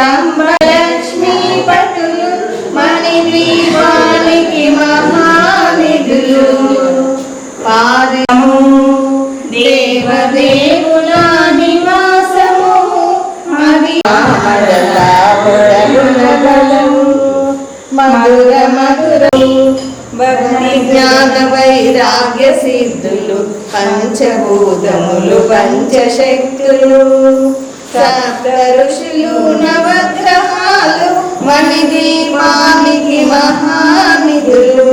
అచంచలంబలక్ష్మీ పటులు మణిద్వీపానికి మహానిధులు పాదము దేవదేవుల నివాసము అది మధుర మధుర భక్తి జ్ఞాన వైరాగ్య సిద్ధులు పంచభూతములు పంచశక్తులు సప్త ఋషులు నవగ్రహాలు మణిదీపానికి మహానిధులు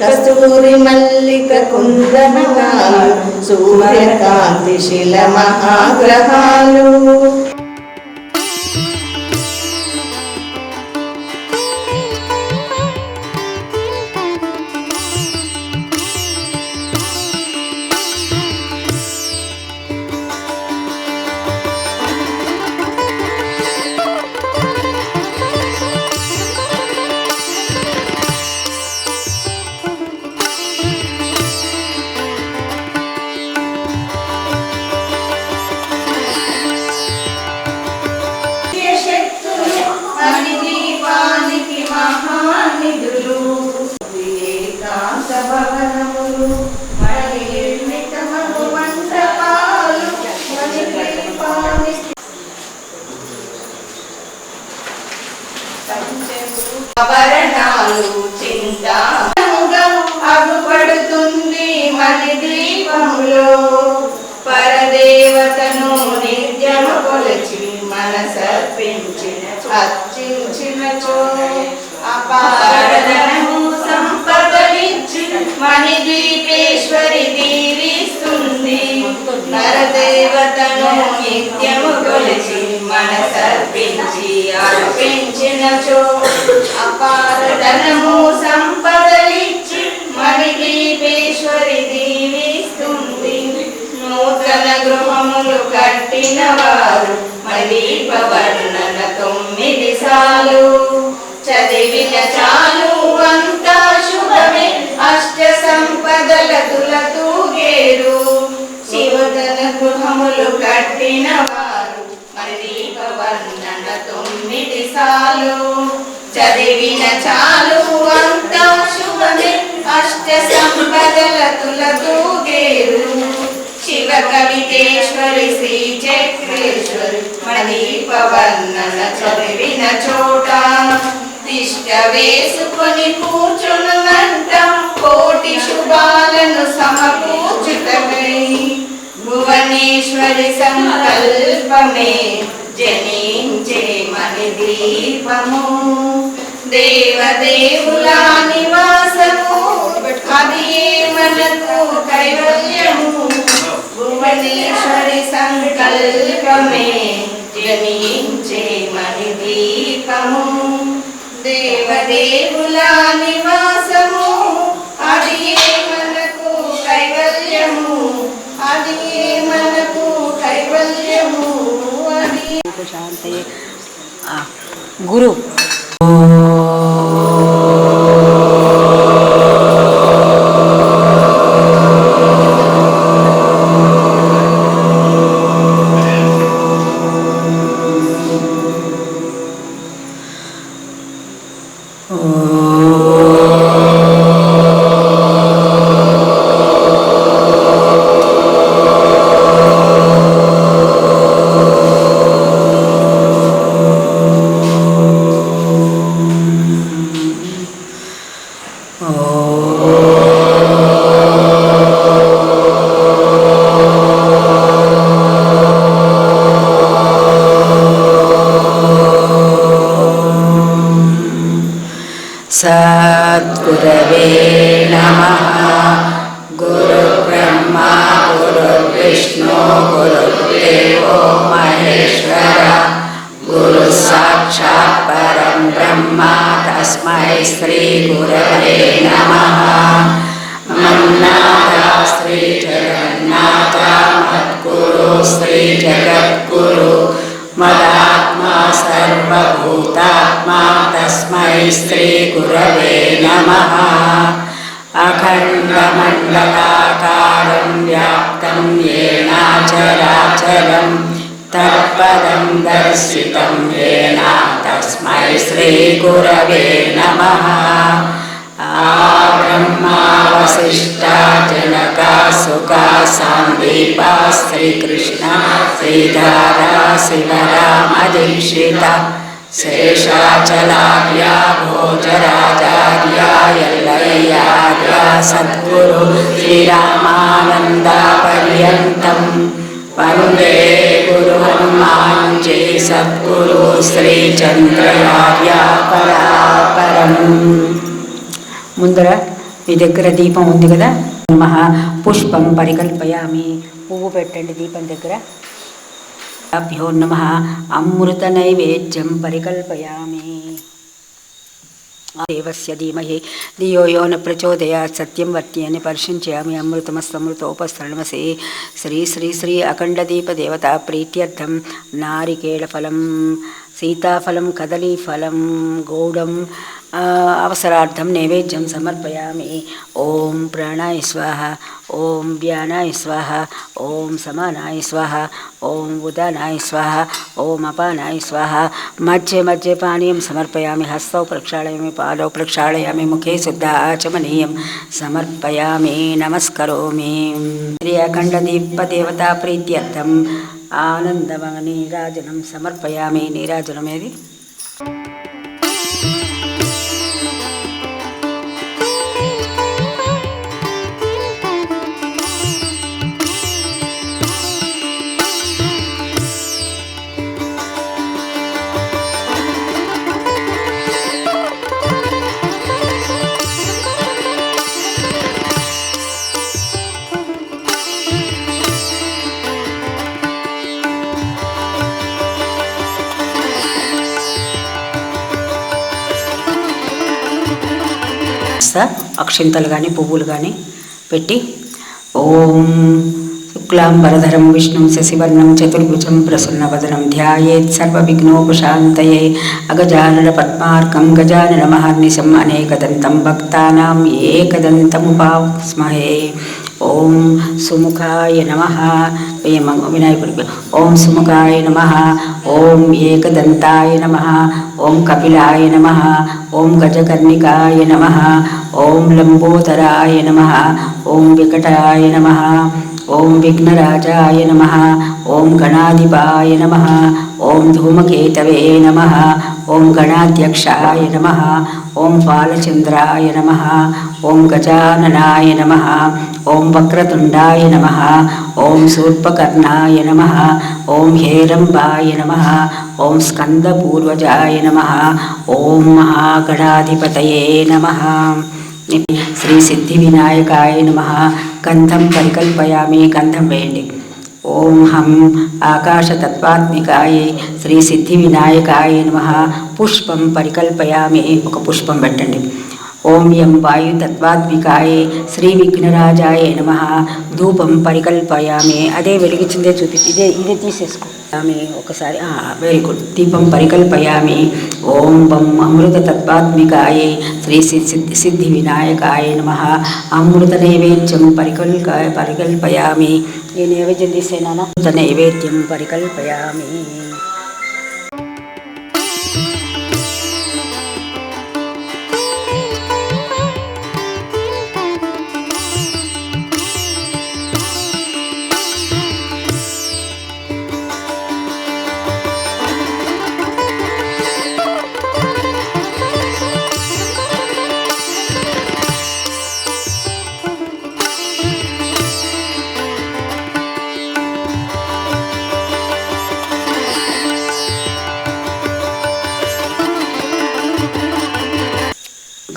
కస్తూరి మల్లిక కుందనగాలు సూర్యకాంతి శిల మహాగ్రహాలు ఆభరణాలు చింతముగా అగుపడుతుంది మణిద్వీపములో పరదేవతను నిత్యము కొలిచి మనసర్పించిన అర్చించినచో అపారధనము సంపదలిచ్చి మణిద్వీపేశ్వరి దీవిస్తుంది నరదేవతను నిత్యము కొలిచి మనసర్పించి అర్పించినచో అపారధనము సంపదలిచ్చి మణిద్వీపేశ్వరి దీవిస్తుంది నూతన గృహములు కట్టిన వారు మణిదీప వర్ణన 9 సార్లు చదివిన చాలు అంతా శుభమే అష్ట సంపదల తులతూగేరు శివతన గృహములు కట్టిన వారు మణిదీప వర్ణన 9 సార్లు చదివిన చాలు అంతా శుభమే అష్ట సంపదల తులతూగేరు శివ కవితేశ్వరి శ్రీ చక్రేశ్వరి మణిదీప వర్ణన చదివిన చోట తిష్ట వేసుకొని కూర్చునునంట కోటి శుభాలను సమకూర్చుటకై భువనేశ్వరి సంకల్పమే జనించే మణిదీపము దేవదేవుల నివాసము అది మనకు కైవల్యము భువనేశ్వరి సంకల్పమే జనించే మణిదీపము దేవదేవుల నివాసము అది మనకు కైవల్యము అది మనకు కైవల్యము అది శాంతయే గురు सद्गुरवे नमः। गुरुर्ब्रह्मा गुरुर्विष्णु गुरुर्देवो महेश्वरः। गुरुः साक्षात् परं ब्रह्म तस्मै श्री गुरवे नमः। मन्नाथ श्री जगन्नाथ मद्गुरु श्री जगद्गुरु मदात्मा सर्वभूतात्मा तस्मै श्रीगुरवे नमः। अखण्डमण्डलाकारं व्याप्तं येन चराचरं तत्पदं दर्शितं येन तस्मै श्रीगुरवे नमः। ब्रह्मा वसिष्ठा जनका सुका सान्दीपा श्रीकृष्ण श्रीधरा शिवरामदीक्षिता शेषाचलार्या भोजराजार्या यल्लय्यार्या सद्गुरु श्रीरामानन्दपर्यन्तं वन्दे गुरुहनुमान् जय सद्गुरु श्रीचन्द्रार्य परापरम्। ముందర మీ దగ్గర దీపం ఉంది కదా, నమః పుష్పం పరికల్పయామి, పువ్వు పెట్టండి దీపం దగ్గర. అభ్యో నమః అమృత నైవేద్యం పరికల్పయామి. దేవస్య ధీమహి ధియో యో న ప్రచోదయాత్ సత్యం వర్త్యని పరిశుంచయామి. అమృతమస్తమృతోపస్తరణమసే శ్రీ శ్రీ శ్రీ అఖండదీప దేవతా ప్రీత్యర్థం నారికేళఫలం సీతాఫలం కదలీఫలం గౌడం అవసరార్థం నైవేద్యం సమర్పయామి. ఓం ప్రాణాయ స్వాహ, ఓం వ్యానాయ స్వాహ, ఓం సమానాయ స్వాహ, ఓం ఉదానాయ స్వాహ, ఓం అపానాయ స్వాహ. మధ్య మధ్య పానీయం సమర్పయామి. హస్తౌ ప్రక్షాళయామి, పాదౌ ప్రక్షాళయామి, ముఖే శుద్ధ ఆచమనీయం సమర్పయామి. నమస్కరోమి. శ్రీ అఖండదీపదేవతా ప్రీత్యర్థం ఆనందమ నీరాజనం సమర్పయామి. నీరాజనం ఏది? అక్షింతలు కానీ పువ్వులు కానీ పెట్టి ఓం శుక్లాంబరధరం విష్ణుం శశివర్ణం చతుర్భుజం ప్రసన్నవదనం ధ్యాయేత్ సర్వవిఘ్నోపశాంతయే అగజానన పద్మార్కం గజానన మహర్నిశం అనేకదంతం భక్తానాం ఏకదంతముపాస్మహే. ఓం సుముఖాయ నమః. వినాయకుడికి ఓం సుముఖాయ నమః, ఓం ఏకదంతాయ నమః, ఓం కపిలాయ నమః, ఓం గజకర్ణికాయ నమః, ఓం లంబోదరాయ నమః, ఓం వికటాయ నమః, ఓం విఘ్నరాజాయ నమః, ఓం గణాధిపాయ నమః, ఓం ధూమకేతవే నమః, ఓం గణాధ్యక్షాయ నమః, ఓం బాలచంద్రాయ నమః, ఓం గజాననాయ నమః, ఓం వక్రతుండాయ నమః, ఓం శూర్పకర్ణాయ నమః, ఓం హేరంబాయ నమః, ఓం స్కందపూర్వజాయ నమః, ఓం మహాగణాధిపతయే నమః. శ్రీ సిద్ధి వినాయకాయ నమః. గంధం పరికల్పయామి. గంధం వేయండి. ఓం హం ఆకాశతత్వాత్మికాయ శ్రీ సిద్ధి వినాయకాయ నమః. పుష్పం పరికల్పయామి. ఒక పుష్పం పెట్టండి. ఓం యం వాయుతత్వాత్మికాయ శ్రీ విఘ్నరాజాయ నమః. ధూపం పరికల్పయామి. అదే వెలిగించిందే చూపించి ఇదే తీసేసుకోమి ఒకసారి. Very good. దీపం పరికల్పయామి. ఓం వం అమృతతత్వాత్మికాయ శ్రీ సిద్ధి వినాయకాయ నమః. అమృత నైవేద్యం పరికల్పయామి. ఈ నైవేద్యం తీసేనా? అమృత నైవేద్యం పరికల్పయామి.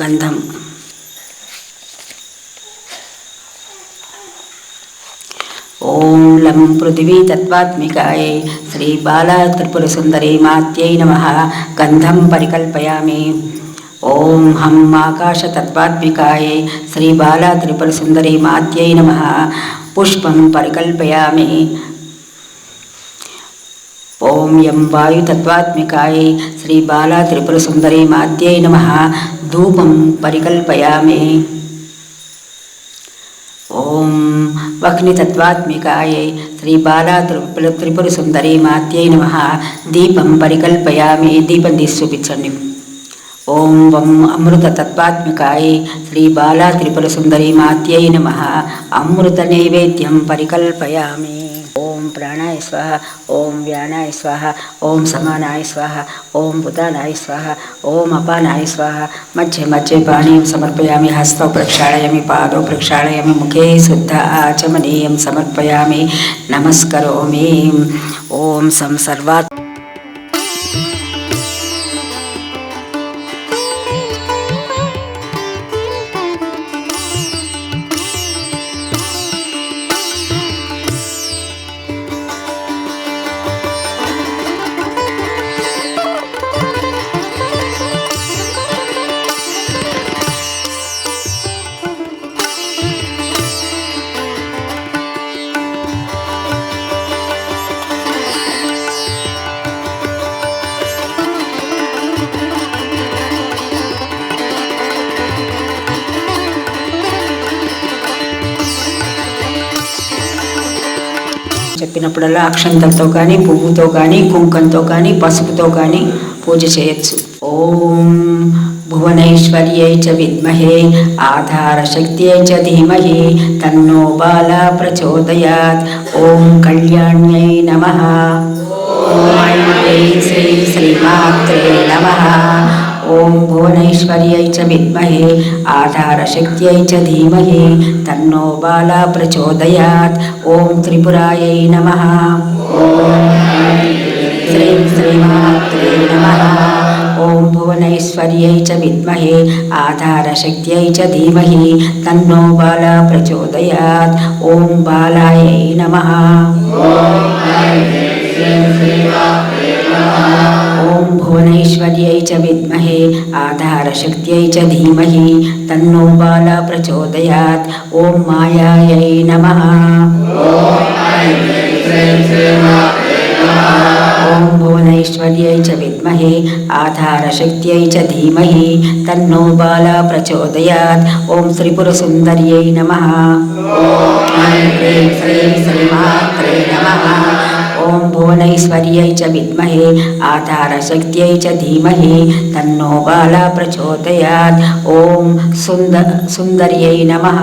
గంధం. ఓం లం పృథివీ తత్వాత్మికాయ శ్రీ బాలా త్రిపుర సుందరీ మాత్యై నమః. గంధం పరికల్పయామి. ఓం హం ఆకాశతత్వాత్మికాయ శ్రీ బాలా త్రిపుర సుందరీ మాత్యై నమః. పుష్పం పరికల్పయామి. ఓం యం వాయుతత్వాత్మికాయై శ్రీ బాలా త్రిపుర సుందరీ మాత్యై నమః ధూపం పరికల్పయామి. ఓం వహ్నితత్వాత్మికాయై శ్రీ బాలా త్రిపుర సుందరీ మాత్యై నమః దీపం పరికల్పయామి. దీపం తీసి చూపించండి. ఓం వం అమృతతత్వాత్మికాయై శ్రీ బాలా త్రిపుర సుందరీ మాత్యై నమః అమృత నైవేద్యం పరికల్పయామి. ఓం ప్రాణాయ స్వాహ, ఓం వ్యానాయ స్వాహ, ఓం సమానాయ స్వాహ, ఓం ఉదానాయ స్వాహ, ఓం అపానాయ స్వాహ. మధ్య మధ్య పానీయం సమర్పయామి. హస్తౌ ప్రక్షాళయామి, పాదౌ ప్రక్షాళయామి, ముఖే శుద్ధ ఆచమనీయం సమర్పయామి. నమస్కరోమి. ఓం సంసర్వాత్ చెప్పినప్పుడల్లా అక్షంతలతో కానీ, పువ్వుతో కానీ, కుంకంతో కానీ, పసుపుతో కానీ పూజ చేయొచ్చు. ఓం భువనైశ్వర్యై చ విద్మహే ఆధారశక్త్యై చ ధీమహి తన్నో బాలా ప్రచోదయాత్. ఓం కళ్యాణ్యై నమః. ఓం శ్రీ శ్రీమాత్రే నమః. ఓం భువనైశ్వర్యై చ విద్మహే ఆధారశక్త్యై చ ధీమహి తన్నో బాలా ప్రచోదయాత్. ఓం త్రిపురాయై నమః. ఓం శ్రీ శ్రీమాత్రే నమః. ఓం భువనైశ్వర్యై చ విద్మహే ఆధారశక్త్యై చ ధీమహి తన్నో బాలా ప్రచోదయాత్. ఓం బాలాయై నమః. ఓం భువనైశ్వర్యై చ విద్మహే ఆధారశక్త్యై చ ధీమహి తన్నో బాలా ప్రచోదయాత్. ఓం మాయాయై నమః. ఓం భువనైశ్వర్యై చ విద్మహే ఆధారశక్త్యై చ ధీమహి తన్నో బాలా ప్రచోదయాత్. ఓం త్రిపుర సుందర్యై నమః. శ్రీ శ్రీమాత్రే నమః. ఓం భువనైశ్వర్యై చ విద్మహే ఆధారశక్త్యై చ ధీమహి తన్నో బాలా ప్రచోదయాత్. ఓం సుందర్యై నమః.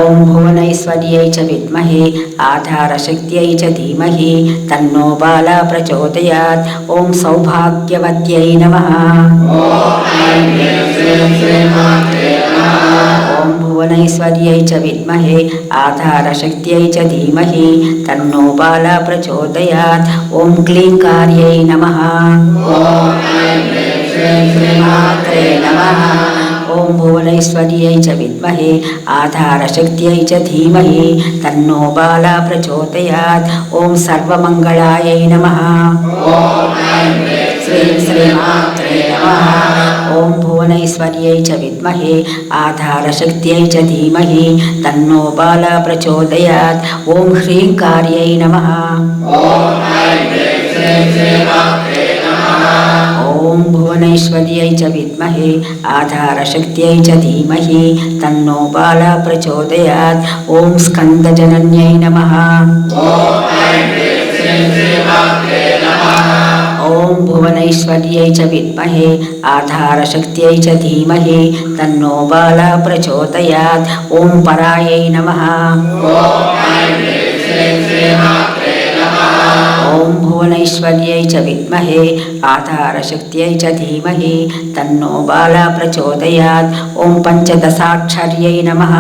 ఓం భువనైశ్వర్యై చ విద్మహే ఆధారశక్త్యై చ ధీమహి తన్నో బాలా ప్రచోదయాత్. ఓం సౌభాగ్యవత్యై నమః. ఓం భువనైశ్వర్యై చ విద్మహే ఆధారశక్త్యై చ ధీమహి తన్నో బాలా ప్రచోదయాత్. ఓం క్లీంకార్యై నమః. శ్రీమాత్రే నమః. ఓం భువనైశ్వర్యై చ విద్మహే ఆధారశక్త్యై చ ధీమహి తన్నో బాలా ప్రచోదయాత్. ఓం సర్వమంగళాయై నమః. శ్రీ శ్రీమాత్రే నమః. ఓం భువనైశ్వర్యై చ విద్మహే ఆధారశక్త్యై చ ధీమహి తన్నో బాలా ప్రచోదయాత్. ఓం హ్రీంకార్యై నమః. ఓం భువనైశ్వర్యై చ విద్మహే ఆధారశక్త్యై చ ధీమహి తన్నో బాలా ప్రచోదయాత్. ఓం స్కందజనన్యై నమః. ఓం భువనైశ్వర్యై చ విద్మహే ఆధారశక్త్యై చ ధీమహి తన్నో బాలా ప్రచోదయాత్. ఓం పరాయై నమః. ఓం భువనైశ్వర్యై చ విద్మహే ఆధారశక్త్యై చ ధీమహి తన్నో బాలా ప్రచోదయాత్. ఓం పంచదశాక్షర్యై నమః.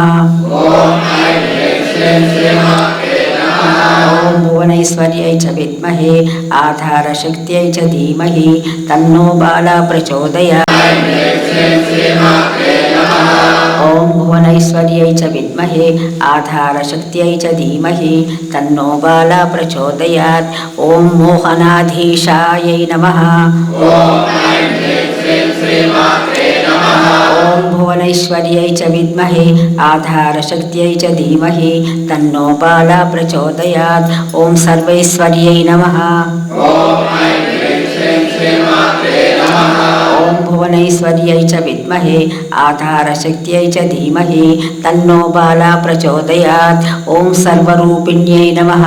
ఓం భువనైశ్వర్యై చ విద్మహే ఆధారశక్త్యై చ ధీమహి తన్నో బాలా ప్రచోదయాత్. ఓం భువనైశ్వర్యై చ విద్మహే ఆధారశక్త్యై చ ధీమహి తన్నో బాలా ప్రచోదయాత్. ఓం మోహనాధీశాయై నమః. ఓం భువనైశ్వర్యై भुवनैश्वर्यै च विद्महे आधारशक्त्यै च धीमहि तन्नो बाला प्रचोदयात्। ॐ सर्वैश्वर्यै नमः। ॐ भुवनैश्वर्यै च विद्महे आधारशक्त्यै च धीमहि तन्नो बाला प्रचोदयात्। ॐ सर्वरूपिण्यै नमः।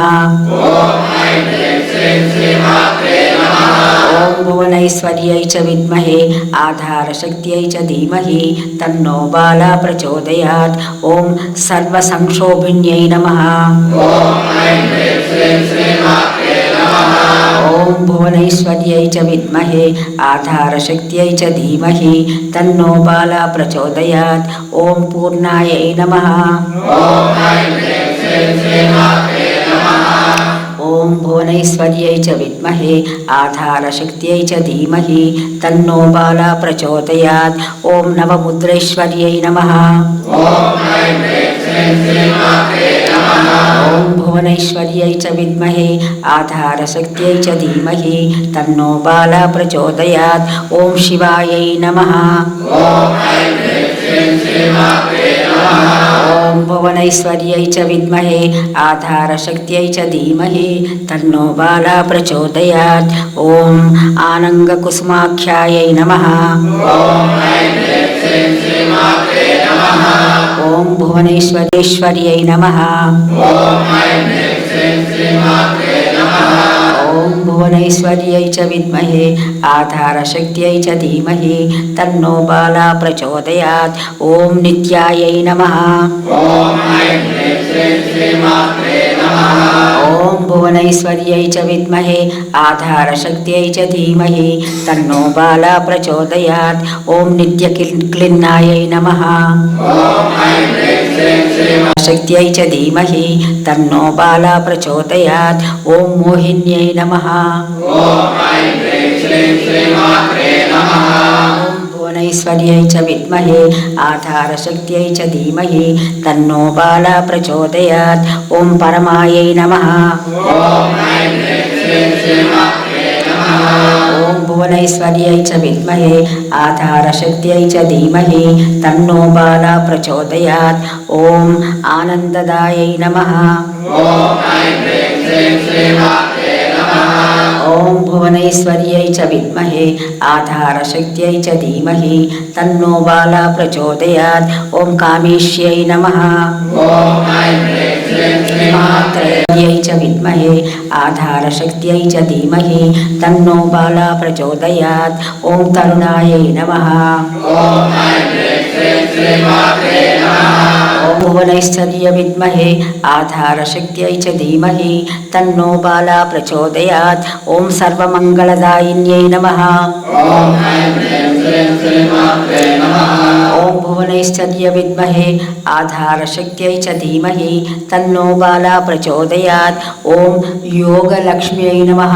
ॐ भुवनैश्वर्यै च विद्महे आधारशक्त्यै च धीमहि तन्नो बाला प्रचोदयात्। ॐ सर्वसंक्षोभिण्यै नमः। ॐ भुवनैश्वर्यै च विद्महे आधारशक्त्यै च धीमहि तन्नो बाला प्रचोदयात्। ॐ पूर्णायै नमः। ॐ भुवनैश्वर्यै च विद्महे आधारशक्त्यै च धीमहि तन्नो बाला प्रचोदयात्। ॐ नवमुद्रेश्वर्यै नमः। ॐ भुवनैश्वर्यै च विद्महे आधारशक्त्यै च धीमहि तन्नो बाला प्रचोदयात्। ॐ शिवायै नमः। ॐ भुवनैश्वर्यै च विद्महे आधारशक्त्यै च धीमहि तन्नो बाला प्रचोदयात्। ॐ आनङ्गकुसुमाख्यायै नमः। ॐ भुवनैश्वर्यै नमः। ॐ भुवनैश्वर्यै च विद्महे आधारशक्त्यै च धीमहि तन्नो बाला प्रचोदयात्। ॐ नित्यायै नमः। ॐ भुवनैश्वर्यै च विद्महे आधारशक्त्यै च धीमहि तन्नो बाला प्रचोदयात्। ॐ नित्यक्लिन्नायै नमः। शक्त्यै च धीमहि तन्नो बाला प्रचोदयात्। ॐ मोहिन्यै नमः। भुवनैश्वर्यै च विद्महे आधारशक्त्यै च धीमहि तन्नो बाला प्रचोदयात्। ॐ परमायै नमः। ॐ भुवनैश्वर्यै च विद्महे आधारशक्त्यै च धीमहि तन्नो बाला प्रचोदयात्। ॐ आनन्ददायै नमः। ॐ भुवनैश्वर्यै च विद्महे आधारशक्त्यै च धीमहि तन्नो बाला प्रचोदयात्। ॐ कामेश्यै नमः। यै च विद्महे आधारशक्त्यै च धीमहि तन्नो बाला प्रचोदयात्। ॐ तरुणायै नमः। ॐ भुवनैश्वर्य विद्महे आधारशक्त्यै च धीमहि तन्नो बाला प्रचोदयात्। ॐ सर्वमङ्गलदायिन्यै नमः। ॐ भुवनैश्वर्य विद्महे आधारशक्त्यै च धीमहि तन्नो बाला प्रचोदयात्। ॐ योगलक्ष्म्यै नमः।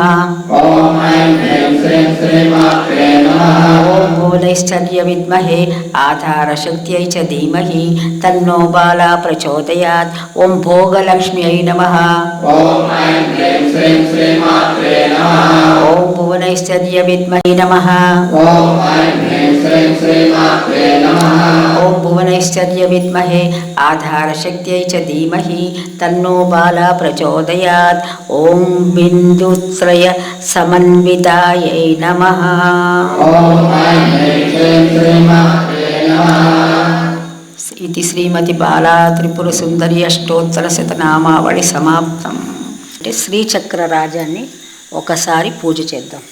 ॐ भुवनैश्वर्य विद्महे आधारशक्त्यै च धीमहि तन्नो बाला प्रचोदयात्। ॐ भोगलक्ष्म्यै नमः। ॐ भुवनैश्वर्य विद्महे नमः। ॐ भुवनैश्वर्य विद्महे आधारशक्त्यै च धीमहि तन्नो बाला प्रचोदयात्। ॐ बिन्दुत्रय समन्वितायै नमः। इति श्रीमती बाला त्रिपुर सुंदरी अष्टोत्तरशतनामावళి సమాప్తం. అంటే శ్రీచక్ర రాజాన్ని ఒకసారి పూజ చేద్దాం.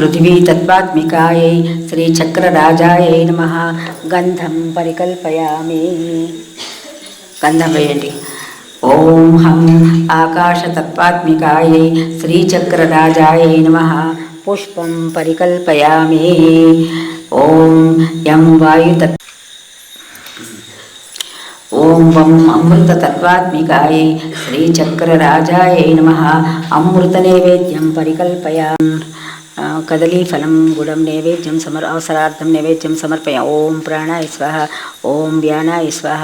पृथ्वी तत्त्वात्मिकायै श्रीचक्रराजायै नमः. गंधं परिकल्पयामि. गंधं వేయండి. ఓం హం ఆకాశతత్వాత్మికాयै శ్రీచక్రరాజాयै నమః. పుష్పం పరికల్పయామి. ఓం యం వాయుతత్ ఓం వం అమృత తత్వాత్మికాయై శ్రీచక్రరాజాయై నమః. అమృత నైవేద్యం పరికల్పయామి. కదలీఫలం గుడం నైవేద్యం అవసరార్థం నైవేద్యం సమర్పయ. ఓం ప్రాణాయ స్వాహ, ఓం వ్యానాయ స్వాహ,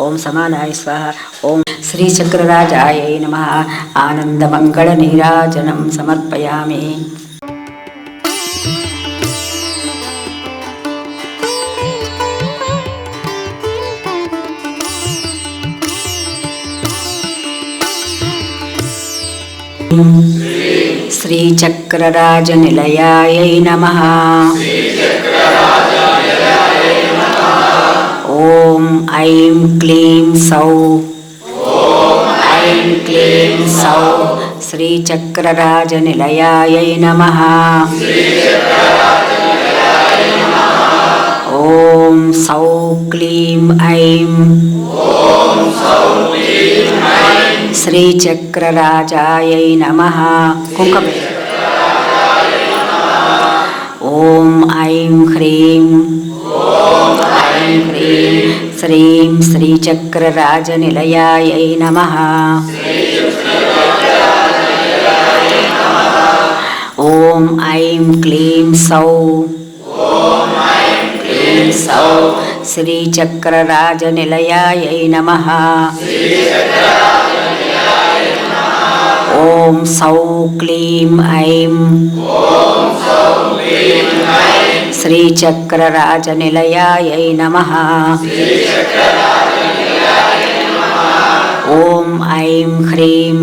ఓం సమానాయ స్వాహ. ఓం శ్రీచక్రరాజాయై నమః. ఆనందమంగళ నీరాజనం సమర్పయామి. శ్రీచక్రరాజనిలయాయై నమః. ఓం ఐం క్లీం సౌ, ఐం క్లీం సౌ శ్రీచక్రరాజనిలయాయై నమః. ఓం సౌ క్లీం ఐం శ్రీచక్రరాజాయై నమః. కుంకుమ. ఓం ఐం హ్రీం, ఐం హ్రీం శ్రీం శ్రీచక్రరాజనిలయాయై నమః. ఓం ఐం క్లీం సౌ, క్లీం సౌ శ్రీచక్రరాజనిలయాయై నమః. ఓం సౌ క్లీం ఐం శ్రీచక్రరాజనిలయాయై నమః. ఓం ఐం హ్రీం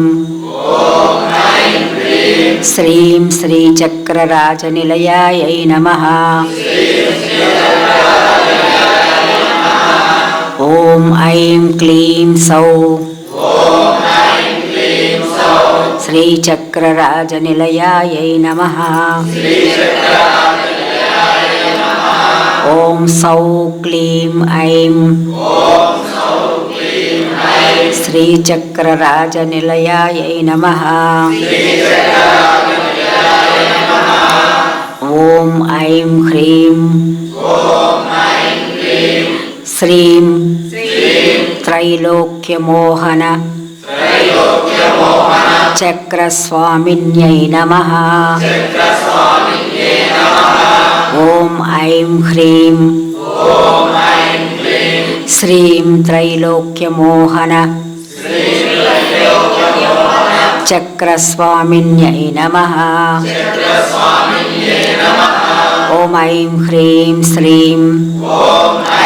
శ్రీం శ్రీచక్రరాజనిలయాయై నమః. ఓం ఐం క్లీం సౌ శ్రీచక్రరాజనిలయాయై నమః. ఓం సౌ క్లీం ఐం శ్రీచక్రరాజనిలయాయై నమః. ఓం ఐం హ్రీం శ్రీం త్రైలోక్యమోహన చక్రస్వామిన్యై నమః. ఓం ఐం హ్రీం శ్రీం త్రైలోక్యమోహన చక్రస్వామిన్యై నమః. ఓం ఐం హ్రీం శ్రీం,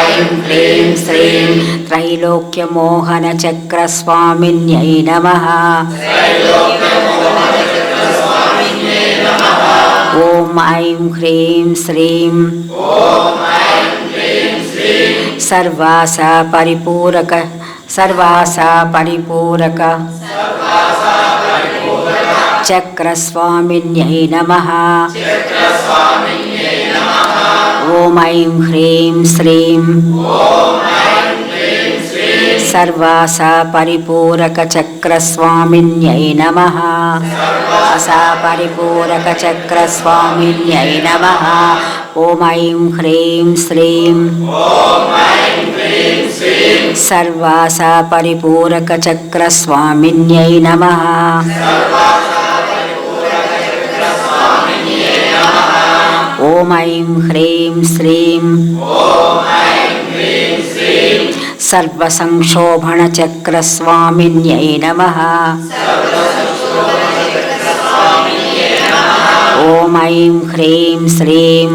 ఐం హ్రీం శ్రీం త్రైలోక్యమోహన చక్రస్వామిన్యై నమః. ఓం ఐం హ్రీం శ్రీం సర్వాసా పరిపూరక, సర్వాసా పరిపూరక చక్రస్వామిన్యై నమః. ఓం ఐం హ్రీం శ్రీం సర్వాసా పరిపూరక చక్రస్వామిన్యై నమః. సర్వాసా పరిపూరక చక్రస్వామిన్యై నమః. ఓం ఐం హ్రీం శ్రీం సర్వాసా పరిపూరక చక్రస్వామిన్యై నమః. ఓం ఐం హ్రీం శ్రీం సర్వసంక్షోభణ చక్రస్వామిన్యై నమః. ఓం ఐం హ్రీం శ్రీం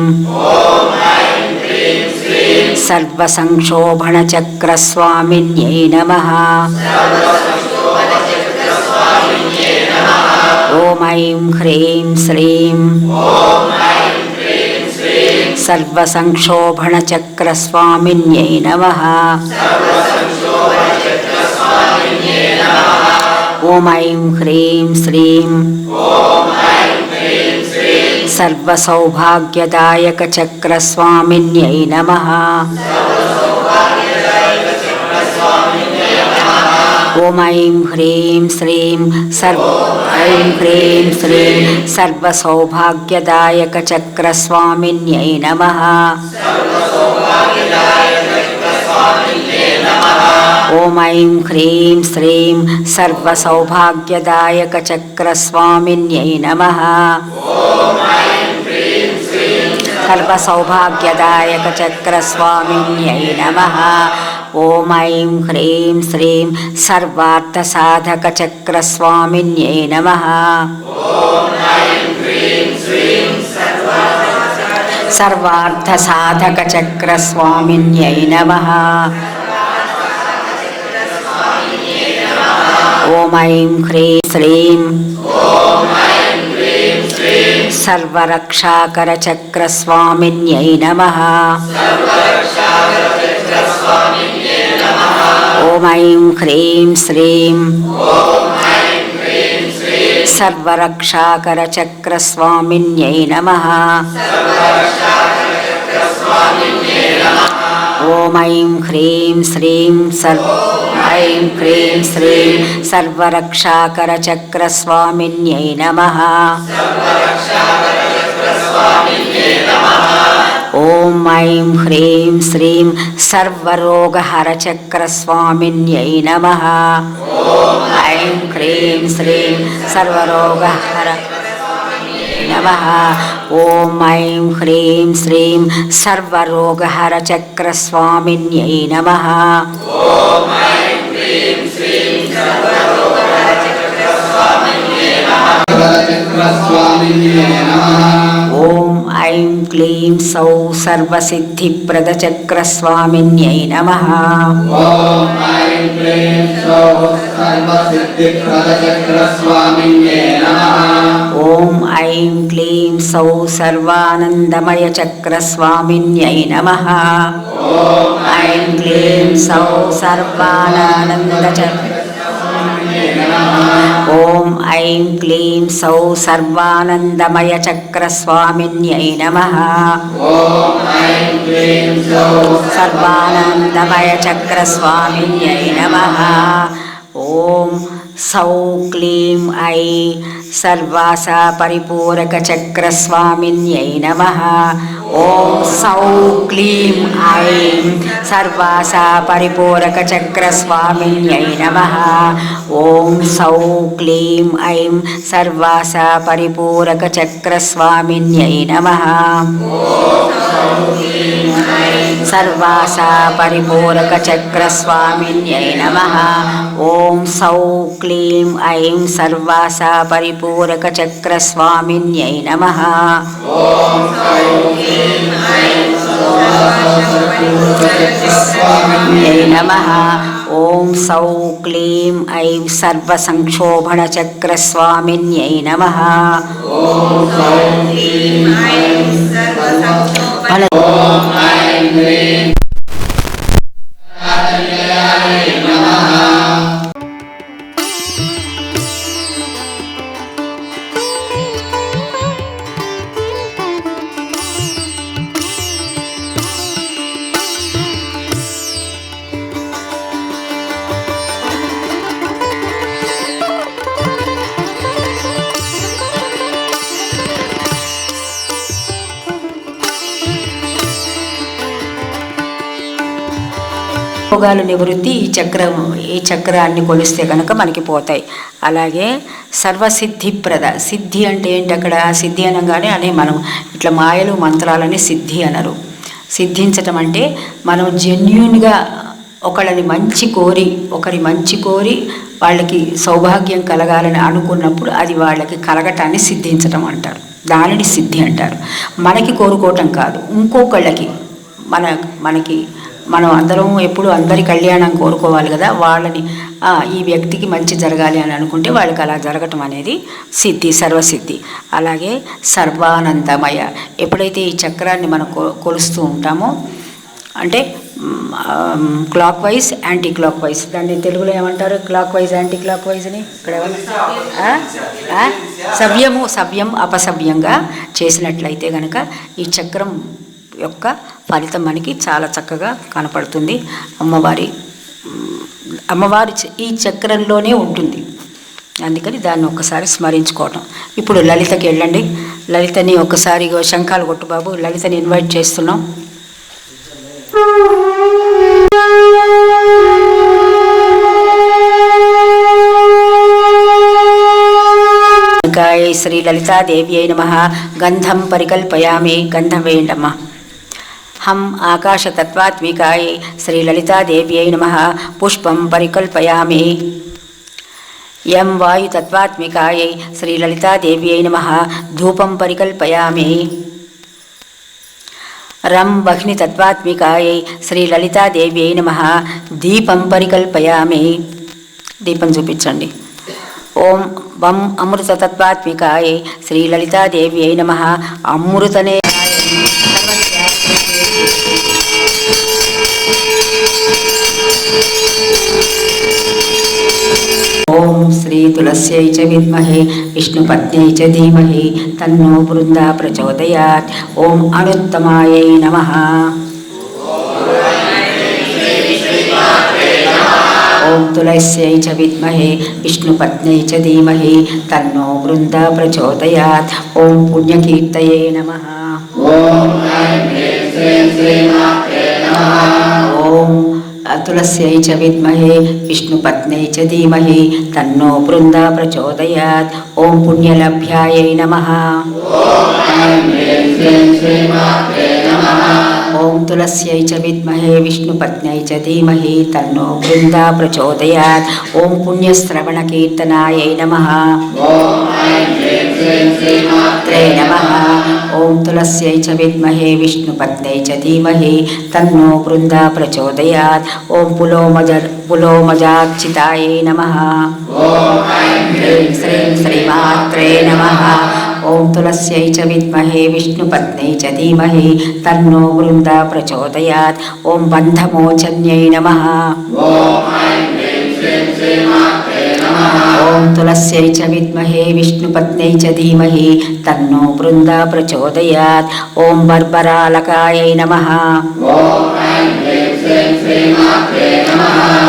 సర్వసంక్షోభణ చక్రస్వామిన్యై నమః. ఓం ఐం హ్రీం శ్రీం సర్వసంక్షోభణ చక్రస్వామిన్యై నమః. ఓం ఐం హ్రీం శ్రీం సర్వసౌభాగ్యదాయక చక్రస్వామిన్యై నమః. ఓం ఐం హ్రీం శ్రీం ఐం హ్రీం శ్రీం సర్వసౌభాగ్యదాయక చక్రస్వామిన్యై నమః. ఓం ఐం హ్రీం శ్రీం సర్వసౌభాగ్యదాయకచక్రస్వామిన్యై నమః. సర్వసౌభాగ్యదాయకచక్రస్వామిన్యై నమః. ఓం ఐం హ్రీం శ్రీం సర్వార్థసాధకచక్రస్వామిన్యై నమః. సర్వార్థసాధకచక్రస్వామిన్యై నమః. ఓం ఐం హ్రీం శ్రీం సర్వరక్షాకరచక్రస్వామిన్యై నమః. ఓం ఐం హ్రీం శ్రీం సర్వరక్షాకరచక్రస్వామిన్యై నమః. ఓం ఐం హ్రీం శ్రీం ఐం హ్రీం శ్రీం సర్వరక్షాకరచక్రస్వామిన్యై నమః. ఓం ఐం హ్రీం శ్రీం సర్వరోగహరచక్రస్వామిన్యై నమః. ఐం హ్రీం శ్రీం సర్వరోగహర నమః. ఓం ఐం హ్రీం శ్రీం సర్వరోగహరచక్రస్వామిన్యై నమః. ఓం ఐం క్లీం సౌ సర్వసిద్ధిప్రదచక్రస్వామిన్యై నమః. ఓం ఐం క్లీం సౌ సర్వానందమయచక్రస్వామిన్యై నమః. ఐం క్లీం సౌ సర్వానందచక్ర ఓం ఐం క్లీం సౌ సర్వానందమయచక్రస్వామిన్యై నమః. సర్వానందమయచక్రస్వామిన్యై నమః. ఓం సౌ క్లీం ఐ సర్వాసా పరిపూరకచక్రస్వామిన్యై నమః. ఓం సౌ క్లీం ఐం సర్వాసా పరిపూరకచక్రస్వామిన్యై నమః. ఓం సౌ క్లీం ఐం సర్వాసా పరిపూరకచక్రస్వామిన్యై నమః. సర్వాసా పరిపూరకచక్రస్వామిన్యై నమః. ఓం సౌ క్లీం ఐం సర్వాసా పరిపూరకచక్రస్వామిన్యై నమః. నమః. ఓం సౌ క్లీం ఐం సర్వసంక్షోభణచక్రస్వామిన్యై నమః. రోగాల నివృత్తి ఈ చక్రాన్ని కొలిస్తే కనుక మనకి పోతాయి. అలాగే సర్వసిద్ధిప్రద, సిద్ధి అంటే ఏంటి? అక్కడ సిద్ధి అనగానే మనం ఇట్లా మాయలు మంత్రాలని సిద్ధి అనరు. సిద్ధించటం అంటే మనం జెన్యూన్గా ఒకరి మంచి కోరి వాళ్ళకి సౌభాగ్యం కలగాలని అనుకున్నప్పుడు అది వాళ్ళకి కలగటాన్ని సిద్ధించటం అంటారు. దానిని సిద్ధి అంటారు. మనకి కోరుకోవటం కాదు, ఇంకొకళ్ళకి మనకి మనం అందరం ఎప్పుడు అందరి కళ్యాణం కోరుకోవాలి కదా. వాళ్ళని ఈ వ్యక్తికి మంచి జరగాలి అని అనుకుంటే వాళ్ళకి అలా జరగటం అనేది సిద్ధి, సర్వసిద్ధి. అలాగే సర్వానందమయ, ఎప్పుడైతే ఈ చక్రాన్ని మనం కొలుస్తూ ఉంటామో అంటే clock wise anti clock wise, దాన్ని తెలుగులో ఏమంటారు? క్లాక్ వైజ్ యాంటీ క్లాక్ వైజ్ని ఇక్కడ సవ్యం అపసవ్యంగా చేసినట్లయితే కనుక ఈ చక్రం యొక్క ఫలితం మనకి చాలా చక్కగా కనపడుతుంది. అమ్మవారి ఈ చక్రంలోనే ఉంటుంది. అందుకని దాన్ని ఒక్కసారి స్మరించుకోవటం. ఇప్పుడు లలితకి వెళ్ళండి. లలితని ఒక్కసారి శంఖాలు కొట్టు బాబు. లలితని ఇన్వైట్ చేస్తున్నాం. श्रीललितादेव्यै नमः गन्धं परिकल्पयामि गन्धवेण्डम्मा हम आकाशतत्त्वात्मिकायै श्रीललितादेव्यै नमः पुष्पं परिकल्पयामि यं वायुतत्त्वात्मिकायै श्रीललितादेव्यै नमः धूपं परिकल्पयामि रं वह्नितत्त्वात्मिकायै श्रीललितादेव्यै नमः दीपं परिकल्पयामि दीपं చూపించండి ओम वं अमृततत्त्वात्मिकायै श्रीललितादेव्यै नमः अमृतने ओम श्री तुलस्यै च विद्महे विष्णुपत्न्यै च धीमहि तन्नो बृन्दा प्रचोदयात्। ओम अनुत्तमायै नमः। ओम तुलस्यै च विद्महे विष्णुपत्न्यै च धीमहि तन्नो बृन्दा प्रचोदयात्। ओम पुण्यकीर्तये नमः। ओम तुलस्यै च विद्महे विष्णुपत्न्यै च धीमहि तन्नो बृन्दा प्रचोदयात्। ओम पुण्यलभ्यायै नमः। ओम तुलस्यै च विद्महे विष्णुपत्न्यै च धीमहि तन्नो बृन्दा प्रचोदयात्। ओम पुण्यश्रवणकीर्तनायै नमः। नमः। ओम तुलस्यै च विद्महे विष्णुपत्न्यै च धीमहि तन्नो बृन्दा प्रचोदयात्। ओम पुलोमजार्चितायै नमः। ह्रीं श्रीं श्रीमात्रे नमः। ओम तुलस्यै च विद्महे विष्णुपत्न्यै च धीमहि तन्नो बृन्दा प्रचोदयात्। ओम बन्धमोचन्यै नमः। ओम तुलस्यै च विद्महे विष्णुपत्न्यै च धीमहि तन्नो बृन्दा प्रचोदयात्। ओम बर्बरालकायै नमः।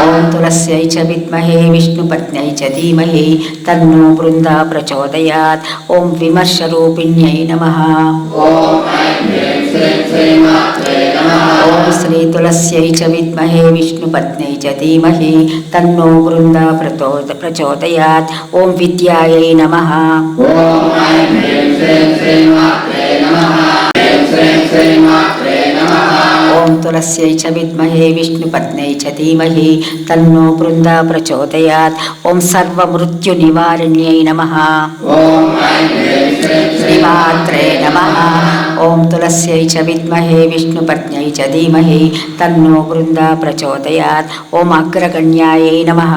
ओम तुलस्यै च विद्महे विष्णुपत्न्यै च धीमहि तन्नो बृन्दा प्रचोदयात्। ओम विमर्शरूपिण्यै नमः। ओम श्री तुलस्यै च विद्महे विष्णुपत्न्यै च धीमहि तन्नो बृन्दा प्रचोदयात्। ओम विद्यायै नमः। ओम तुलस्यै च विद्महे विष्णुपत्न्यै च धीमहि तन्नो बृन्दा प्रचोदयात्। ओम सर्वमृत्युनिवारिण्यै नमः। श्रीमात्रे नमः। ओम तुलस्यै च विद्महे विष्णुपत्न्यै च धीमहि तन्नो बृन्दा प्रचोदयात्। ओम अग्रगण्यायै नमः।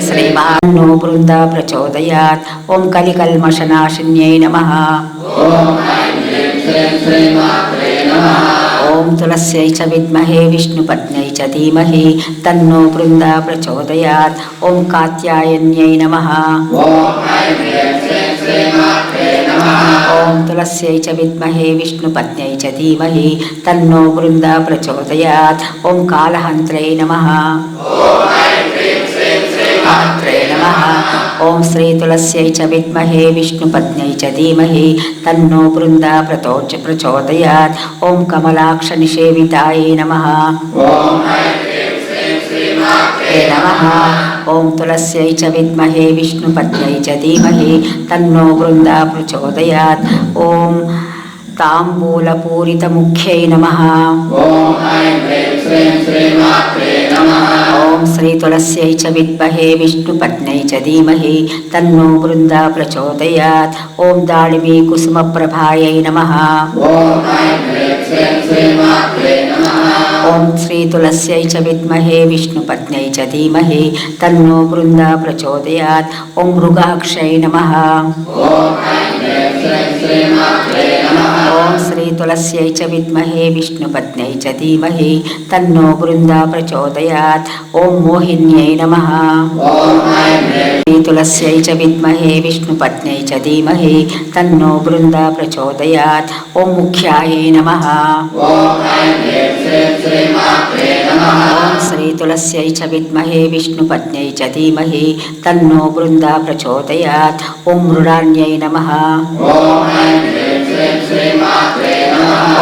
श्रीमान्नो बृन्दा प्रचोदयात्। ओम कलिकल्मषनाशिन्यै नमः। ओम तुलस्यै च विद्महे विष्णुपत्न्यै च धीमहि तन्नो बृन्दा प्रचोदयात्। ओम कात्यायन्यै नमः। ओम तुलस्यै च विद्महे विष्णुपत्न्यै च धीमहि तन्नो बृन्दा प्रचोदयात्। ओम कालहन्त्रै नमः। नमः। ओम श्री तुलस्यै च विद्महे विष्णुपत्न्यै च धीमहि तन्नो बृन्दा प्रचोदयात्। ओम कमलाक्षनिषेवितायै नमः। नमः। ओम तुलस्यै च विद्महे विष्णुपत्न्यै च धीमहि तन्नो बृन्दा प्रचोदयात्। ओम ताम्बूलपूरितमुख्यै नमः। ओम श्री तुलस्यै च विद्महे विष्णुपत्न्यै च धीमहि तन्नो बृन्दा प्रचोदयात्। ओम दाळिमी कुसुमप्रभायै नमः। ओम श्री तुलस्यै च विद्महे विष्णुपत्न्यै च धीमहि तन्नो बृन्दा प्रचोदयात्। ओम मृगाक्षै नमः। ओम श्री तुलस्यै च विद्महे विष्णुपत्न्यै च धीमहि तन्नो बृन्दा प्रचोदयात्। ओम मोहिन्यै नमः। श्री तुलस्यै च विद्महे विष्णुपत्न्यै च धीमहि तन्नो बृन्दा प्रचोदयात्। ओम मुख्यायै नमः। ओम श्री तुलस्यै च विद्महे विष्णुपत्न्यै च धीमहि तन्नो बृन्दा प्रचोदयात्। ओम मृडान्यै नमः।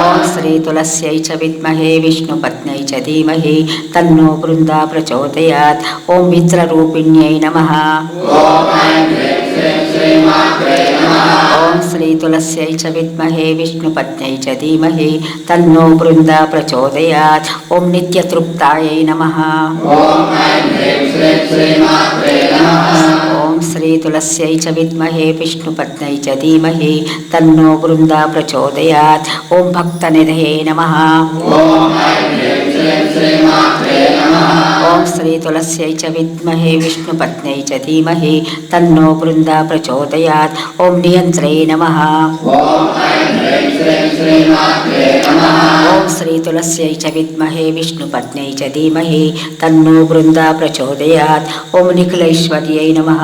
ओम श्री तुलस्यै च विद्महे विष्णुपत्न्यै च धीमहि तन्नो बृन्दा प्रचोदयात्। ओम मित्ररूपिण्यै नमः। ॐ श्री तुलस्यै च विद्महे विष्णुपत्न्यै च धीमहि तन्नो बृन्दा प्रचोदयात्। ॐ नित्यतृप्तायै नमः। ॐ श्री तुलस्यै च विद्महे विष्णुपत्न्यै च धीमहि तन्नो बृन्दा प्रचोदयात्। ॐ भक्तनिधये नमः। ॐ श्री तुलस्यै च विद्महे विष्णुपत्न्यै च धीमहि तन्नो बृन्दा प्रचोदयात्। ॐ नियन्त्रे नमः। ॐ श्री तुलस्यै च विद्महे विष्णुपत्न्यै च धीमहि तन्नो बृन्दा प्रचोदयात्। ॐ निखिलैश्वर्यै नमः।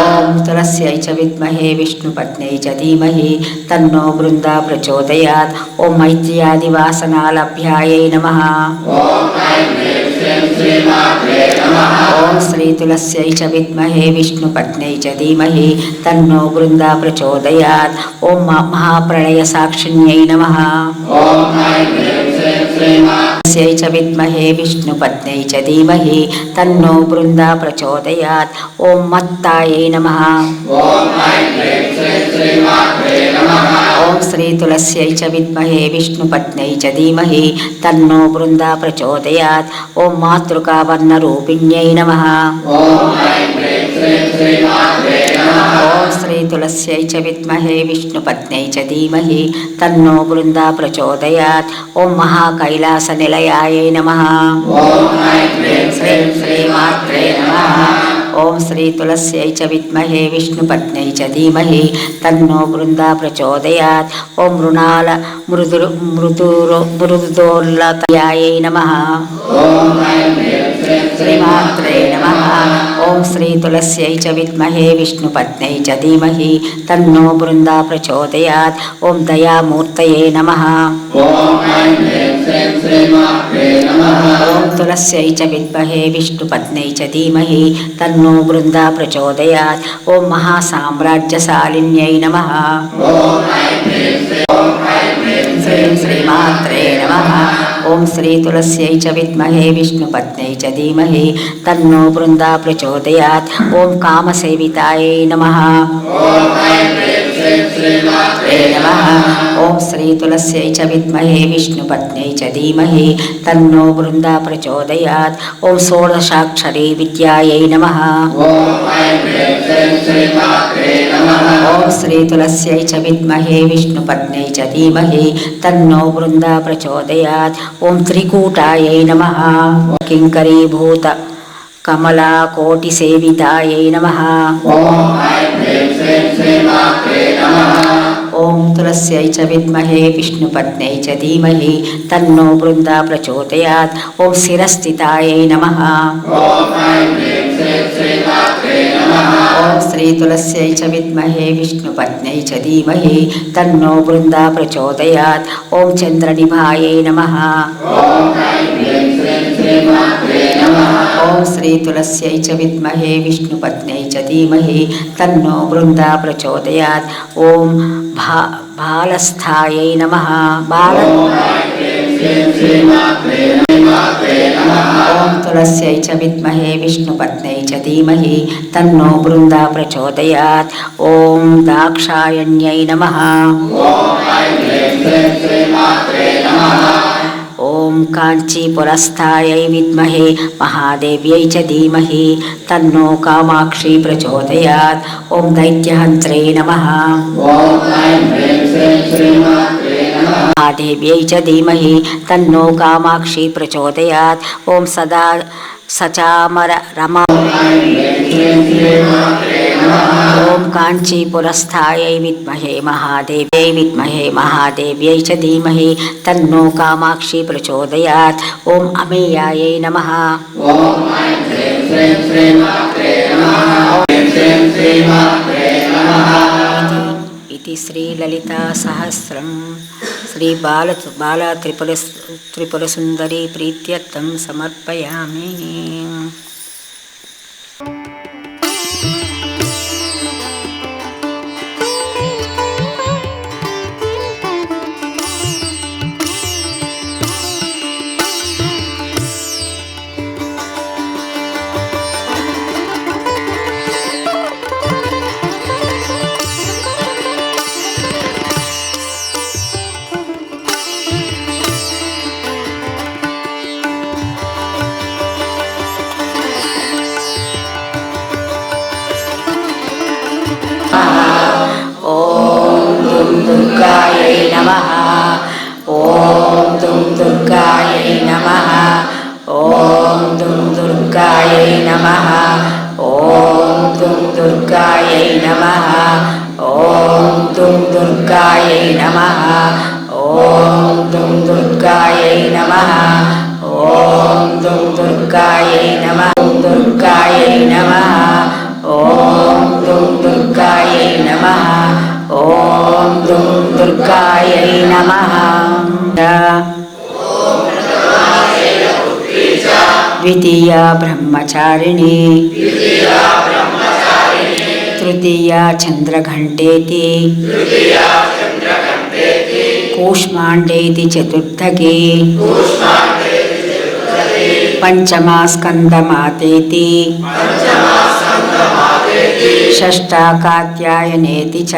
ॐ तुलस्यै च विद्महे विष्णुपत्न्यै च धीमहि तन्नो बृन्दा प्रचोदयात्। ॐ मैत्र्यादिवासनालभ्यायै नमः। ॐ श्री तुलस्यै च विद्महे विष्णुपत्न्यै च धीमहि तन्नो बृन्दा प्रचोदयात्। ॐ महाप्रलयसाक्षिण्यै नमः। तुलस्यै च विद्महे विष्णुपत्न्यै च धीमहि तन्नो बृन्दा प्रचोदयात्। ॐ मत्तायै नमः। ॐ श्री तुलस्यै च विद्महे विष्णुपत्न्यै च धीमहि तन्नो बृन्दा प्रचोदयात्। ॐ मातृकावर्णरूपिण्यै नमः। ॐ श्री तुलस्यै च विद्महे विष्णुपत्न्यै च धीमहि तन्नो बृन्दा प्रचोदयात्। ॐ महाकैलासनिलयायै नमः। श्रीमात्रे नमः। ॐ श्री तुलस्यै च विद्महे विष्णुपत्न्यै च धीमहि तन्नो बृन्दा प्रचोदयात्। ॐ मृदुदोल्लतायै नमः। श्रीमात्रे नमः। ॐ श्री तुलस्यै च विद्महे विष्णुपत्न्यै च धीमहि तन्नो बृन्दा प्रचोदयात्। ॐ दयामूर्तये नमः। ॐ तुलस्यै च विद्महे विष्णुपत्न्यै च धीमहि तन्नो बृन्दा प्रचोदयात्। ॐ महासाम्राज्यशालिन्यै नमः। श्रीमात्रे नमः। ॐ श्री तुलस्यै च विद्महे विष्णुपत्न्यै च धीमहि तन्नो बृन्दा प्रचोदयात्। ॐ कामसेवितायै नमः। ॐ श्री तुलस्यै च विद्महे विष्णुपत्न्यै च धीमहि तन्नो बृन्दा प्रचोदयात्। ॐ षोडशाक्षरी विद्यायै नमः। ॐ श्री तुलस्यै च विद्महे विष्णुपत्न्यै च धीमहि तन्नो बृन्दा प्रचोदयात्। ॐ त्रिकूटायै नमः। किङ्करीभूत कमलाकोटिसेवितायै नमः। ॐ तुलस्यै च विद्महे विष्णुपत्न्यै च धीमहि तन्नो बृन्दा प्रचोदयात्। ॐ शिरस्थितायै नमः। ॐ श्री तुलस्यै च विद्महे विष्णुपत्न्यै च धीमहि तन्नो बृन्दा प्रचोदयात्। ॐ चन्द्रनिभायै नमः। ॐ श्री तुलस्यै च विद्महे विष्णुपत्न्यै च धीमहि तन्नो बृन्दा प्रचोदयात्। ॐ बालस्थायै नमः। ॐ तुलस्यै च विद्महे विष्णुपत्न्यै च धीमहि तन्नो बृन्दा प्रचोदयात्। ॐ दाक्षायण्यै नमः। ॐ काञ्चीपुरस्थायै विद्महे महादेव्यै च धीमहि तन्नो कामाक्षी प्रचोदयात्। ॐ दैत्यहन्त्रे नमः। महादेव्यै च धीमहि तन्नो कामाक्षी प्रचोदयात्। ॐ सदा सचामर रमा। ॐ काञ्चीपुरस्थायै विद्महे महादेव्यै च धीमहि तन्नो कामाक्षी प्रचोदयात्। ॐ अमेयायै नमः। इति श्रीललितासहस्रं त्रिपुरसुन्दरी प्रीत्यर्थं समर्पयामि। దుర్గాయై నమః. ఓం దుం దుర్గాయై నమః. ఓం దుం దుర్గాయై నమః. ఓం దుం దుర్గాయై నమః. ఓం దుం దుర్గాయై నమః. ఓం దుం దుర్గాయై నమః. ఓం దుం దుర్గాయై నమః. దుర్గాయై నమః. ఓం దుం దుర్గాయై నమః. ఓం దుం దుర్గాయై నమః. ద్వితీయా బ్రహ్మచారిణి తృతీయా చంద్రఘంటేతి కూష్మాండేతి చతుర్థకి పంచమా స్కందమాతేతి షష్టా కాత్యాయనేతి చ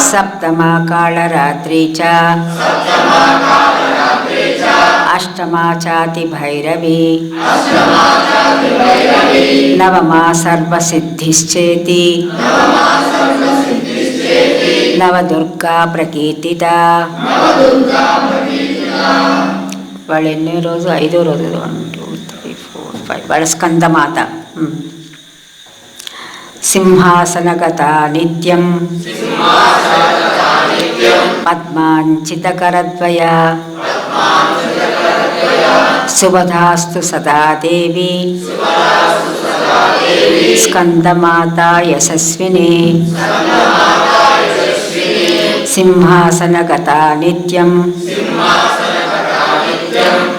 సప్తమా కాళరాత్రి చ అష్టమా చాతి భైరవి నవమా సర్వసిద్ధిశ్చేతి నవదుర్గా ప్రకీర్తిత. వాళ్ళు ఎన్నో రోజు 5వ రోజు 1 2 3 4 5 వాళ్ళ స్కందమాత. సింహాసనగత నిత్యం పద్మాంచితకరద్వయ శుభదాస్తు సదా దేవి స్కందమాత యశస్విని. సింహాసనగత నిత్యం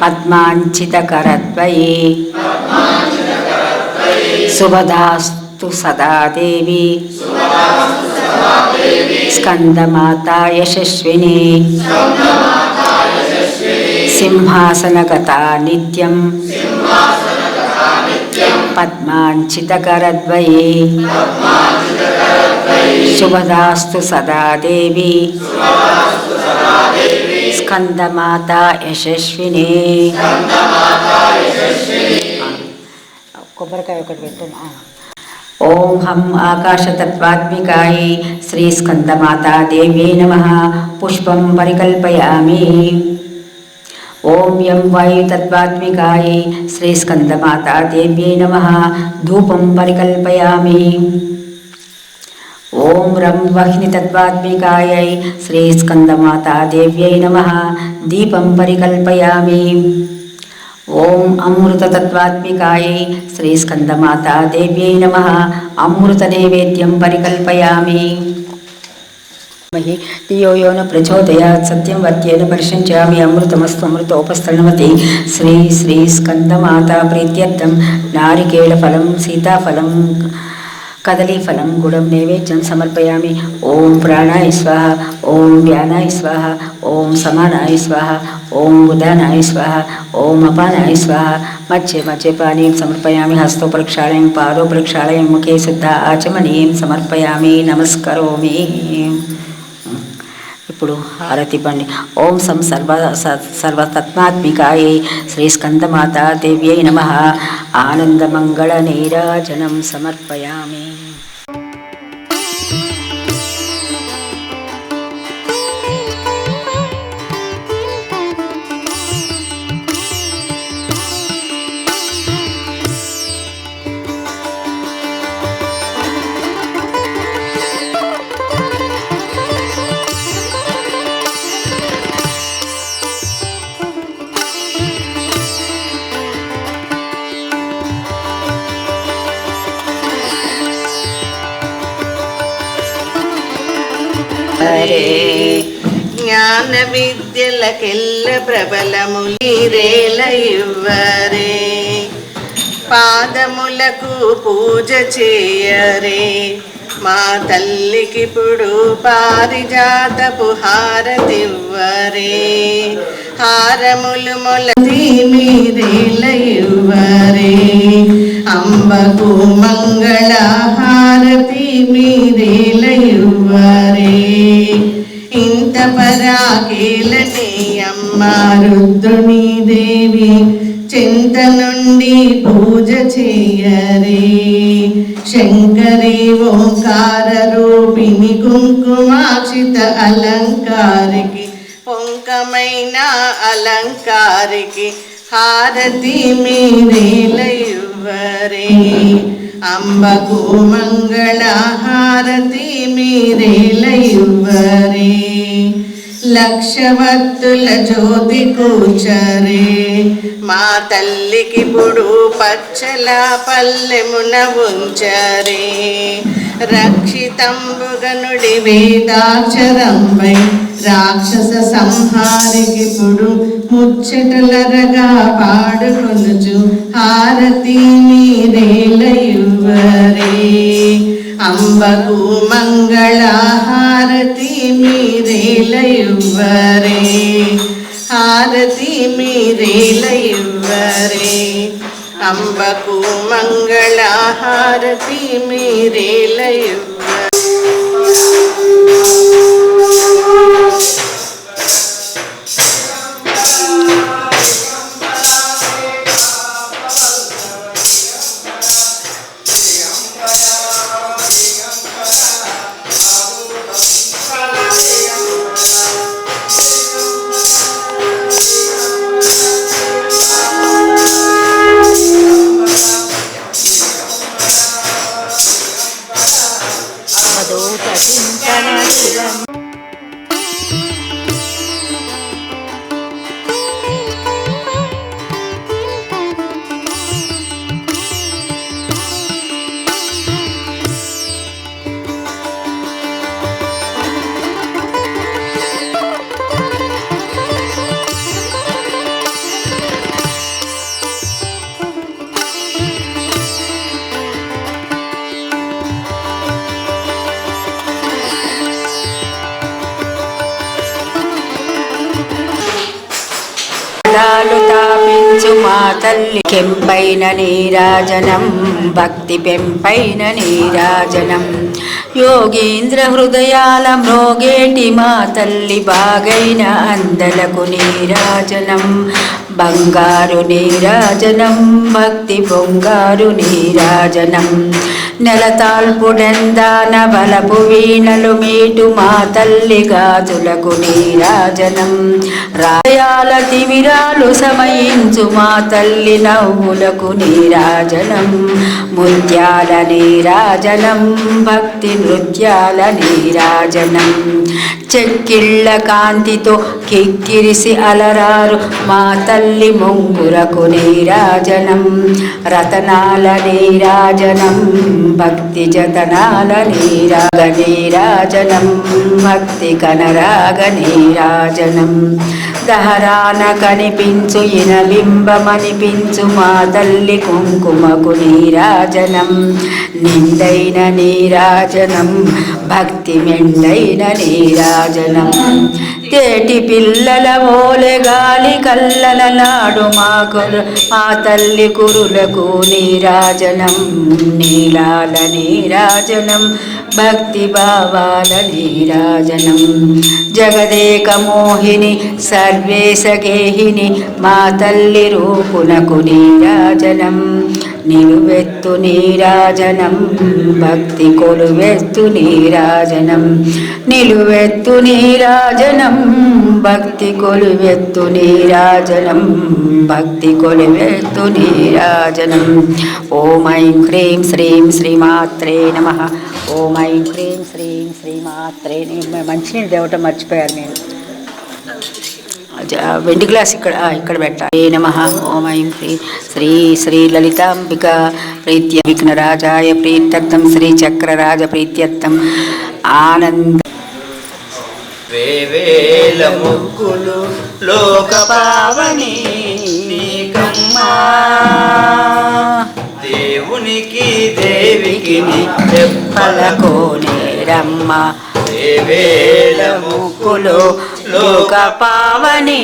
పద్మాంచితకరద్వయే శుభదాస్తు సదా దేవి స్కందమాత యశస్విని. సింహాసనగత నిత్యం పద్మాంచితకరద్వయే శుభదాస్తు సదా దేవి స్కందమాత యశస్విని. కొబ్బరికాయ ఒకటి పెట్టాను. ఓం హం ఆకాశతత్వాత్మికాయై శ్రీ స్కందమాతా దేవ్యై నమః. పుష్పం పరికల్పయామి. ఓం యం వాయుతత్వాత్మికాయై శ్రీ స్కందమాతా దేవ్యై నమః. ధూపం పరికల్పయామి. ఓం రం వహ్నితత్వాత్మికాయై శ్రీ స్కందమాతా దేవ్యై నమః. దీపం పరికల్పయామి. ఓం అమృతతత్వాత్మికాయై శ్రీ స్కందమాతా దేవ్యై నమః. అమృత నైవేద్యం పరికల్పయామి. ధియో యో న ప్రచోదయాత్ సత్యం వర్త్యేన పరిశంచామి. అమృతమస్తు అమృతోపస్తరణమతి. శ్రీ శ్రీ స్కందమాతా ప్రీత్యర్థం నారికేళఫలం సీతాఫలం కదలీఫలం గుడం నైవేద్యం సమర్పయామి. ఓం ప్రాణాయ స్వాహ. ఓం వ్యానాయ స్వాహ. ఓం సమానాయ స్వాహ. ఓం ఉదానాయ స్వాహ. ఓం అపానాయ స్వాహ. మధ్య మధ్య పానీయం సమర్పయామి. హస్తోపరక్షాళయం పాదోపరక్షాళయం ముఖే శుద్ధ ఆచమనీయం సమర్పయామి. నమస్కరోమి. ఇప్పుడు హారతి పండి. ఓం సం సర్వతత్మాత్మికాయై శ్రీ స్కందమాతా దేవ్యై నమః. ఆనందమంగళ నీరాజనం సమర్పయామి. జ్ఞాన విద్యలకెల్ల ప్రబలములీరేల ఇవ్వరే. పాదములకు పూజ చేయరే. మా తల్లికిప్పుడు పారిజాతపు హారతివ్వరే. హారములు మొలతి మీరేల ఇవ్వరే. అంబకు మంగళ హారతి మీరేల ఇవ్వరే. ఇంత పరాకేలని అమ్మ రుద్రుని దేవి చింత నుండి పూజ చేయరే. శంకరి ఓంకార రూపిణి కుంకుమాక్షిత అలంకారికి పొంకమైన అలంకారికి హారతి మీరేలయువరే. అంబకు మంగళ హారతి మీరేలయువరే. లక్షవత్తుల జ్యోతి కూర్చరే. మా తల్లికి పుడు పచ్చల పల్లెమున ఉంచరే. రక్షితంబుగనుడి వేదాక్షరంబై రాక్షస సంహారికి పుడు ముచ్చటలరగా పాడుకొనుచు హారతి మీరేలయువరే. అంబకు మంగళ హారతి మీరేలయువరే. హారతి మీరేలయువరే. అంబకు మంగళ హారతి మీరేలయువరే. తాపించు మా తల్లి కెంపైన నీరాజనం భక్తి పెంపైన నీరాజనం. యోగీంద్ర హృదయాల మ్రోగేటి మా తల్లి బాగైన అందలకు నీరాజనం. బంగారు నీరాజనం భక్తి బొంగారు నీరాజనం. నెలతాల్పుడెందాన బలపు వీణలు మీటు మా తల్లి గాజులకు నీరాజనం. రాయాల తిమిరాలు సమయించు మా తల్లి నవ్వులకు నీరాజనం. ముత్యాల నీరాజనం భక్తి నృత్యాల నీరాజనం. చెక్కిళ్ళ కాంతితో కిక్కిరిసి అలరారు మా తల్లి ముంగురకు నీరాజనం. రతనాల నీరాజనం భక్తి జతనాల నీరాజనం. భక్తి కనరాగ నీరాజనం. దహరాన కనిపించు ఇనబింబమనిపించు మా తల్లి కుంకుమకు నీరాజనం. నిండైన నీరాజనం భక్తి మెండైన నీరాజనం. తేటి పిల్లల ఓలె గాలి కల్లలనాడు మా తల్లి కురులకు నీరాజనం. నీలాల నీరాజనం భక్తి భావాల నీరాజనం. జగదేక మోహిని సర్వేశ గేహిని మా తల్లి రూపునకు నీరాజనం. నిలువెత్తు నీరాజనం భక్తి కొలువెత్తు నీరాజనం. నిలువెత్తు నీరాజనం భక్తి కొలువెత్తు నీరాజనం. భక్తి కొలువెత్తు నీరాజనం. ఓం ఐం హ్రీం శ్రీం శ్రీమాత్రే నమః. ఓం ఐం హ్రీం శ్రీం శ్రీమాత్రే. మంచినీళ్ళు తేవటం మర్చిపోయారు నేను. వెండి గ్లాస్ ఇక్కడ పెట్టాలి. నమః. ఓం ఐం హ్రీం శ్రీ శ్రీ లలితాంబిక ప్రీత్య విఘ్నరాజాయ ప్రీత్యర్థం శ్రీ చక్రరాజ ప్రీత్యర్థం ఆనంద. వేవేల ముగ్గులు లోక పావని నీకమ్మా. దేవునికి దేవికి చెప్పలకోనేరమ్మ. వేవేల ముగ్గులు లోక పావని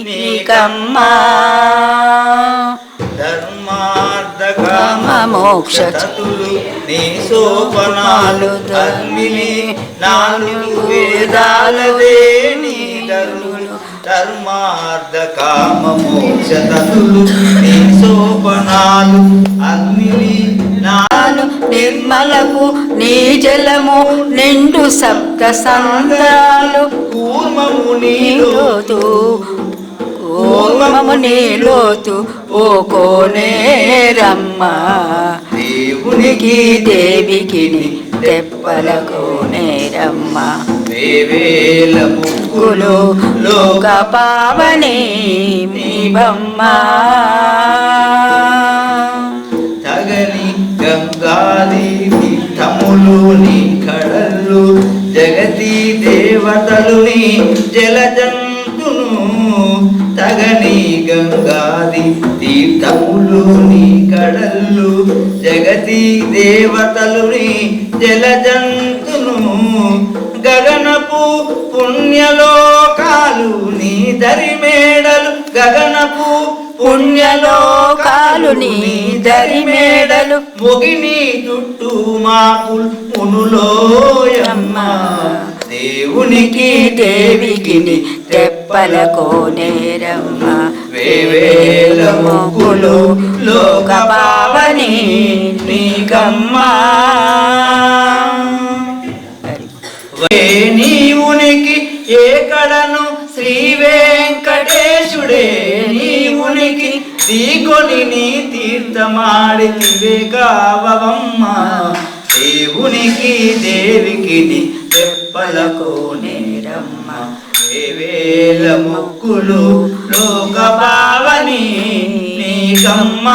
నీకమ్మా. ధర్మార్థ కామ మోక్ష చతులు నీ సోపనాలు ధర్మిని. నాలుగు వేదాలదే నీ ధర్ములు ధర్మార్థ కామ మోక్ష తతులు నీ సోపనాలు అగ్ని నాను నిర్మలకు నీ జలము నిండు సప్త సంద్రాలు కూర్మము నీలో లోతు కూర్మము నీ లోతు ఓ కోనేరమ్మ దేవునికి దేవికి తెప్పల కోనేరమ్మ వేవేల ముగ్గులు లోక పావని మీవమ్మ తగని గంగాదేవి తములు నీ కడళ్ళు జగతి దేవతలు నీ జలజంతును తగని గంగాది తీర్థములు నీ కడళ్ళు జగతి దేవతలు నీ జలజంతును గగనపు పుణ్యలోకాలు నీ దరిమేడలు గగనపు పుణ్యలోకాలు నీ దరిమేడలు మొగిని చుట్టూ మాపుల్ మునులోయమ్మ దేవునికి దేవికి తెప్పల కోనేరమ్మ వేవేల ముగ్గులు లోక పావని నీకమ్మ నీవునికి ఏ కడను శ్రీ వెంకటేశుడే నీవునికి దీకొని నీ తీర్థమాడితివే కావమ్మ దేవునికి దేవికి తెప్పల కోనేరమ్మ వేవేల ముక్కులు లోక పావని నీకమ్మ.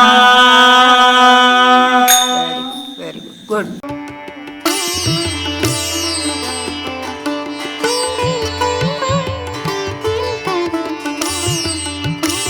Very good. Yeah.